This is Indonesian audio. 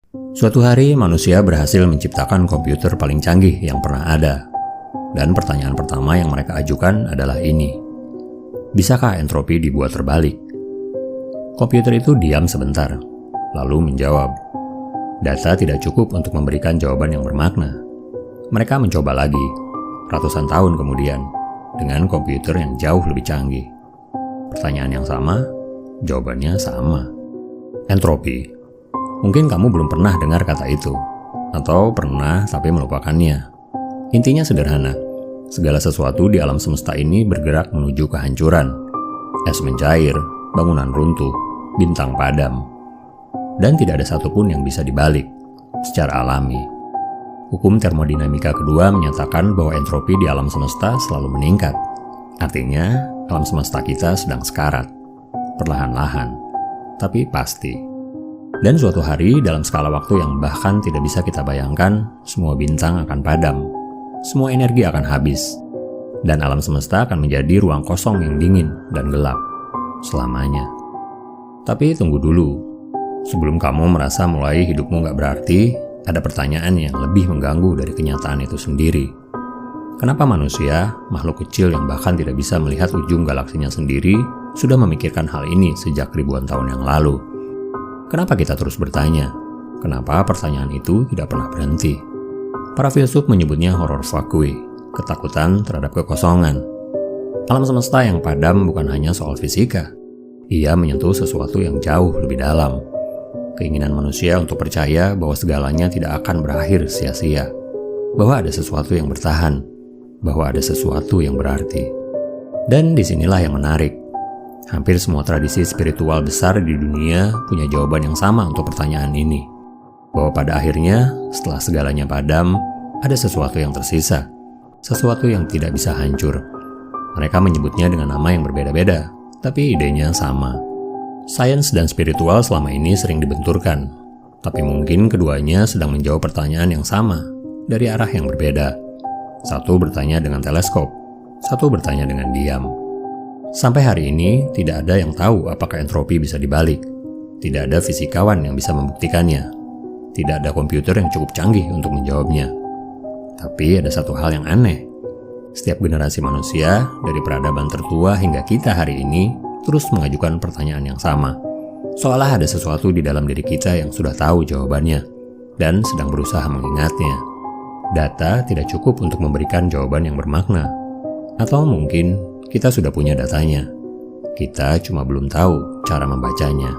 Suatu hari manusia berhasil menciptakan komputer paling canggih yang pernah ada. Dan pertanyaan pertama yang mereka ajukan adalah ini. Bisakah entropi dibuat terbalik? Komputer itu diam sebentar, lalu menjawab. Data tidak cukup untuk memberikan jawaban yang bermakna. Mereka mencoba lagi, ratusan tahun kemudian, dengan komputer yang jauh lebih canggih. Pertanyaan yang sama, jawabannya sama. Entropi. Mungkin kamu belum pernah dengar kata itu, atau pernah tapi melupakannya. Intinya sederhana, segala sesuatu di alam semesta ini bergerak menuju kehancuran. Es mencair, bangunan runtuh, bintang padam. Dan tidak ada satupun yang bisa dibalik, secara alami. Hukum termodinamika kedua menyatakan bahwa entropi di alam semesta selalu meningkat. Artinya, alam semesta kita sedang sekarat, perlahan-lahan, tapi pasti. Dan suatu hari dalam skala waktu yang bahkan tidak bisa kita bayangkan, semua bintang akan padam, semua energi akan habis, dan alam semesta akan menjadi ruang kosong yang dingin dan gelap, selamanya. Tapi tunggu dulu, sebelum kamu merasa mulai hidupmu gak berarti, ada pertanyaan yang lebih mengganggu dari kenyataan itu sendiri. Kenapa manusia, makhluk kecil yang bahkan tidak bisa melihat ujung galaksinya sendiri, sudah memikirkan hal ini sejak ribuan tahun yang lalu? Kenapa kita terus bertanya? Kenapa pertanyaan itu tidak pernah berhenti? Para filsuf menyebutnya horror vacui, ketakutan terhadap kekosongan. Alam semesta yang padam bukan hanya soal fisika. Ia menyentuh sesuatu yang jauh lebih dalam. Keinginan manusia untuk percaya bahwa segalanya tidak akan berakhir sia-sia. Bahwa ada sesuatu yang bertahan. Bahwa ada sesuatu yang berarti. Dan disinilah yang menarik. Hampir semua tradisi spiritual besar di dunia punya jawaban yang sama untuk pertanyaan ini. Bahwa pada akhirnya, setelah segalanya padam, ada sesuatu yang tersisa. Sesuatu yang tidak bisa hancur. Mereka menyebutnya dengan nama yang berbeda-beda, tapi idenya sama. Sains dan spiritual selama ini sering dibenturkan. Tapi mungkin keduanya sedang menjawab pertanyaan yang sama, dari arah yang berbeda. Satu bertanya dengan teleskop, satu bertanya dengan diam. Sampai hari ini, tidak ada yang tahu apakah entropi bisa dibalik. Tidak ada fisikawan yang bisa membuktikannya. Tidak ada komputer yang cukup canggih untuk menjawabnya. Tapi ada satu hal yang aneh. Setiap generasi manusia, dari peradaban tertua hingga kita hari ini, terus mengajukan pertanyaan yang sama. Seolah ada sesuatu di dalam diri kita yang sudah tahu jawabannya, dan sedang berusaha mengingatnya. Data tidak cukup untuk memberikan jawaban yang bermakna. Atau mungkin kita sudah punya datanya. Kita cuma belum tahu cara membacanya.